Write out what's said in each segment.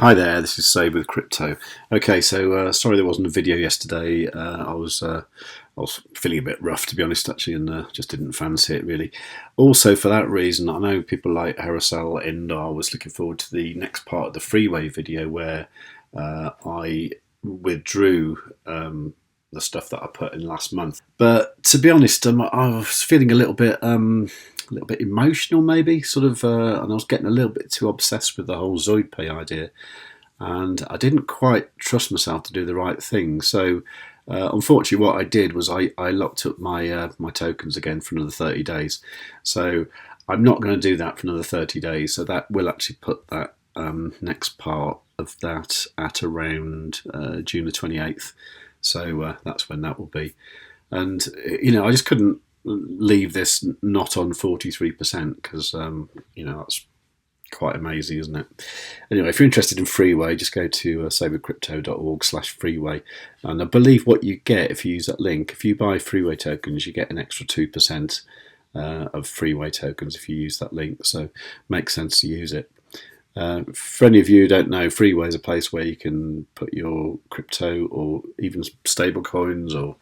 Hi there, this is savewith.crypto. Okay, so sorry there wasn't a video yesterday. I was feeling a bit rough, to be honest, actually, and just didn't fancy it really. Also, for that reason, I know people like Harasal Endar was looking forward to the next part of the Freeway video where I withdrew the stuff that I put in last month. But to be honest, I was feeling a little bit emotional, maybe, sort of, and I was getting a little bit too obsessed with the whole Zoid Pay idea, and I didn't quite trust myself to do the right thing. So, unfortunately, what I did was I locked up my my tokens again for another 30 days. So I'm not going to do that for another 30 days. So that will actually put that next part of that at around June the 28th. So that's when that will be. And, I just couldn't leave this not on 43% because, that's quite amazing, isn't it? Anyway, if you're interested in Freeway, just go to savewithcrypto.org/freeway. And I believe what you get if you use that link, if you buy Freeway tokens, you get an extra 2% of Freeway tokens if you use that link. So it makes sense to use it. For any of you who don't know, Freeway is a place where you can put your crypto or even stable coins or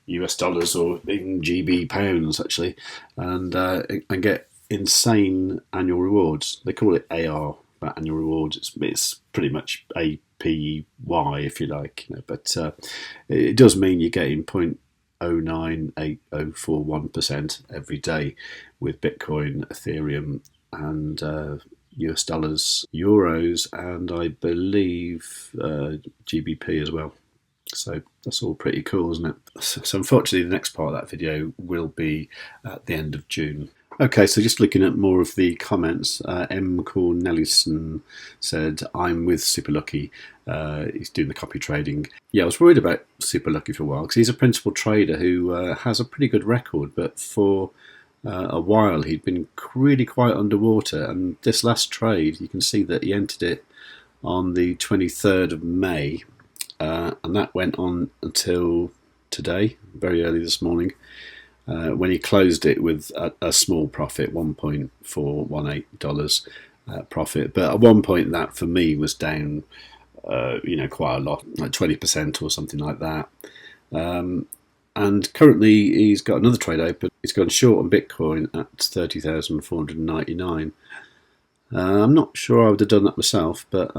US dollars or even GB pounds actually, and get insane annual rewards. They call it AR, but annual rewards. It's pretty much APY if you like, but it does mean you're getting 0.098041% every day with Bitcoin, Ethereum, and US dollars, euros, and I believe GBP as well. So that's all pretty cool, isn't it? So unfortunately, the next part of that video will be at the end of June. Okay, so just looking at more of the comments, M. Cornelison said, I'm with Super Lucky. He's doing the copy trading. Yeah, I was worried about Super Lucky for a while because he's a principal trader who has a pretty good record, but for a while he'd been really quite underwater. And this last trade, you can see that he entered it on the 23rd of May. And that went on until today, very early this morning, when he closed it with a small profit, $1.418 profit. But at one point, that for me was down, quite a lot, like 20% or something like that. And currently, he's got another trade open. He's gone short on Bitcoin at 30,499. I'm not sure I would have done that myself, but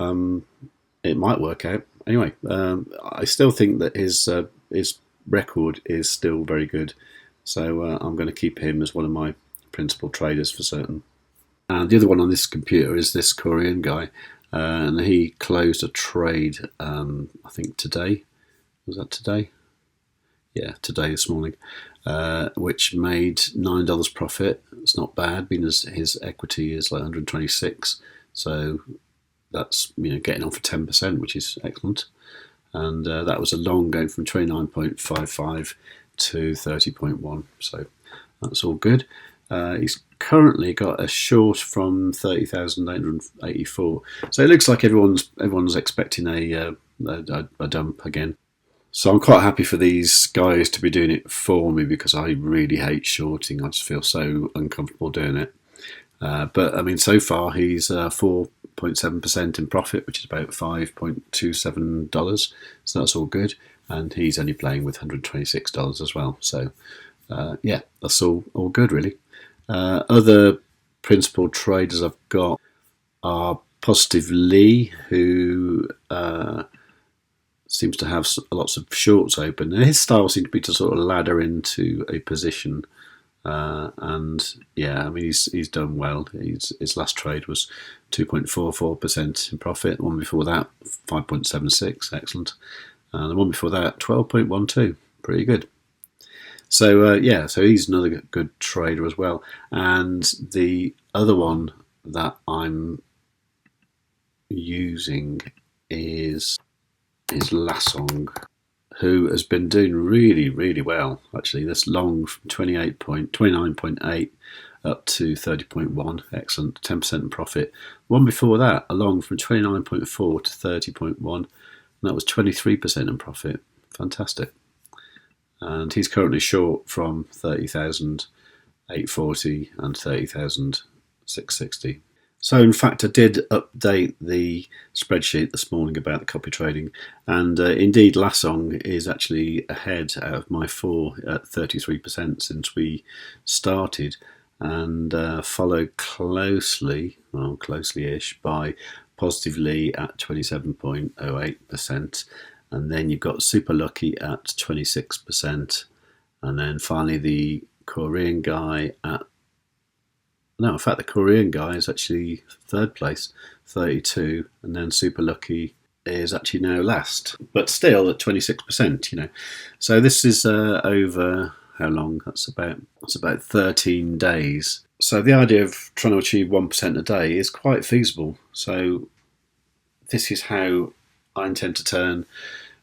it might work out. Anyway, I still think that his record is still very good, so I'm going to keep him as one of my principal traders for certain. And the other one on this computer is this Korean guy, and he closed a trade, I think today. Was that today? Yeah, today, this morning, which made $9 profit. It's not bad, being as his equity is like 126, so that's getting on for 10%, which is excellent. And that was a long going from 29.55 to 30.1, so that's all good. He's currently got a short from 30,884, so it looks like everyone's expecting a dump again. So I'm quite happy for these guys to be doing it for me because I really hate shorting. I just feel so uncomfortable doing it. But I mean, so far he's 4.7% in profit, which is about $5.27. So that's all good. And he's only playing with $126 as well. So yeah, that's all good really. Other principal traders I've got are Positive Lee, who seems to have lots of shorts open. And his style seems to be to sort of ladder into a position. And yeah, I mean, he's done well. His last trade was 2.44% in profit. The one before that, 5.76, excellent. And the one before that, 12.12, pretty good. So yeah, so he's another good trader as well. And the other one that I'm using is Lasong, who has been doing really, really well, actually. This long from 29.8 up to 30.1, excellent, 10% in profit. One before that, a long from 29.4 to 30.1, and that was 23% in profit. Fantastic. And he's currently short from 30,840 and 30,660. So in fact, I did update the spreadsheet this morning about the copy trading, and indeed Lasong is actually ahead out of my 4 at 33% since we started, and followed closely, well, closely-ish, by Positively at 27.08%, and then you've got Super Lucky at 26%, and then finally the Korean guy at no, in fact, the Korean guy is actually third place, 32, and then Super Lucky is actually now last, but still at 26%. So this is over how long? That's about 13 days. So the idea of trying to achieve 1% a day is quite feasible. So this is how I intend to turn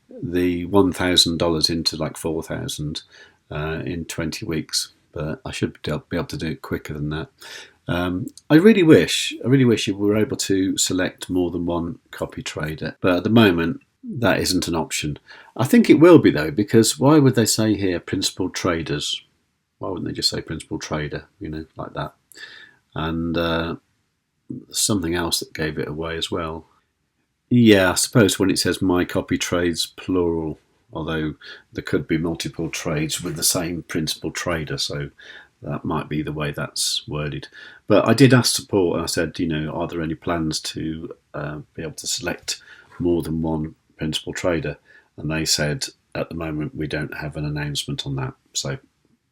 the $1,000 into like 4,000 in 20 weeks. But I should be able to do it quicker than that. I really wish you were able to select more than one copy trader, but at the moment that isn't an option. I think it will be though, because why would they say here principal traders? Why wouldn't they just say principal trader? Like that. And something else that gave it away as well. Yeah, I suppose when it says my copy trades plural, although there could be multiple trades with the same principal trader, so that might be the way that's worded. But I did ask support and I said, are there any plans to be able to select more than one principal trader? And they said, at the moment, we don't have an announcement on that. So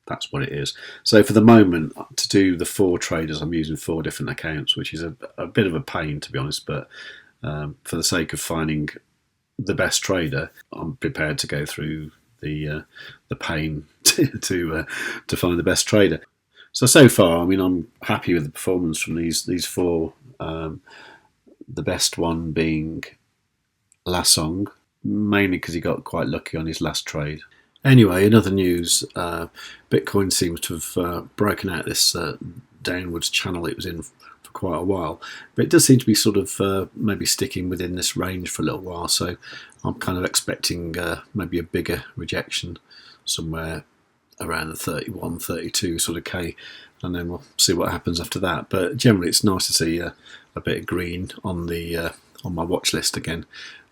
that's what it is. So for the moment, to do the 4 traders, I'm using 4 different accounts, which is a bit of a pain, to be honest. But for the sake of finding the best trader, I'm prepared to go through the pain to find the best trader. So far, I'm happy with the performance from these 4. The best one being Lasong, mainly because he got quite lucky on his last trade. Anyway, in other news, Bitcoin seems to have broken out this downwards channel it was in for quite a while, but it does seem to be sort of maybe sticking within this range for a little while, so I'm kind of expecting maybe a bigger rejection somewhere around the 31, 32 sort of K, and then we'll see what happens after that. But generally it's nice to see a bit of green on the on my watch list again.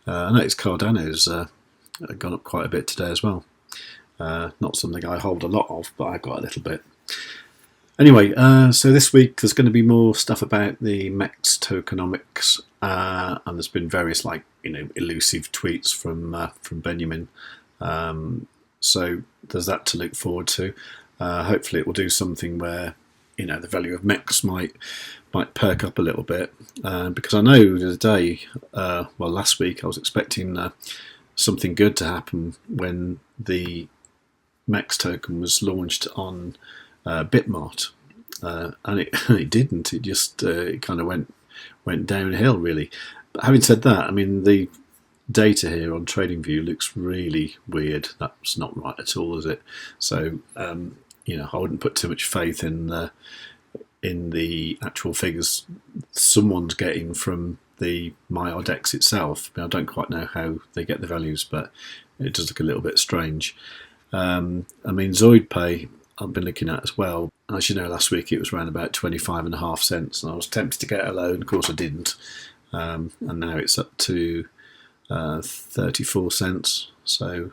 I noticed Cardano's gone up quite a bit today as well. Not something I hold a lot of, but I got a little bit. Anyway, so this week there's going to be more stuff about the MEX tokenomics, and there's been various elusive tweets from Benjamin. So there's that to look forward to. Hopefully it will do something where the value of MEX might perk up a little bit, because I know the day, last week I was expecting something good to happen when the MEX token was launched on Bitmart, and it didn't. It just it kind of went downhill really. But having said that, the data here on TradingView looks really weird. That's not right at all, is it? So I wouldn't put too much faith in the actual figures someone's getting from the Maiar DEX itself. I don't quite know how they get the values, but it does look a little bit strange. Zoid Pay I've been looking at as well. As you know, last week it was around about 25.5 cents, and I was tempted to get a loan. Of course I didn't, and now it's up to 34 cents. So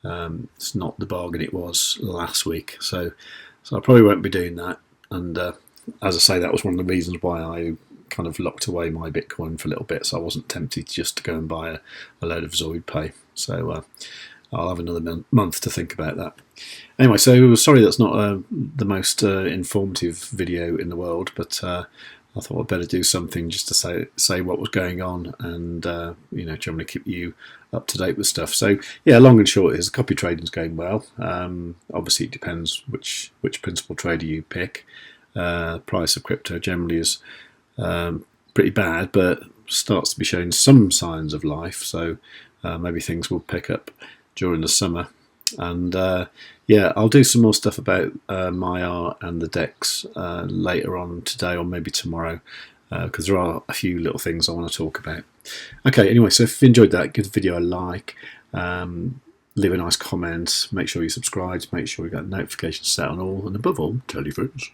it's not the bargain it was last week. So I probably won't be doing that. And as I say, that was one of the reasons why I kind of locked away my Bitcoin for a little bit, so I wasn't tempted just to go and buy a load of Zoid Pay. So I'll have another month to think about that. Anyway, so sorry that's not the most informative video in the world, but I thought I'd better do something just to say what was going on, and generally keep you up to date with stuff. So yeah, long and short is copy trading's going well. Obviously it depends which principal trader you pick. Price of crypto generally is pretty bad, but starts to be showing some signs of life, so maybe things will pick up during the summer. And I'll do some more stuff about Maiar and the DEX later on today or maybe tomorrow, because there are a few little things I want to talk about. Okay, anyway, so if you enjoyed that, give the video a like, leave a nice comment, make sure you subscribe, make sure you got notifications set on all, and above all, tell your friends.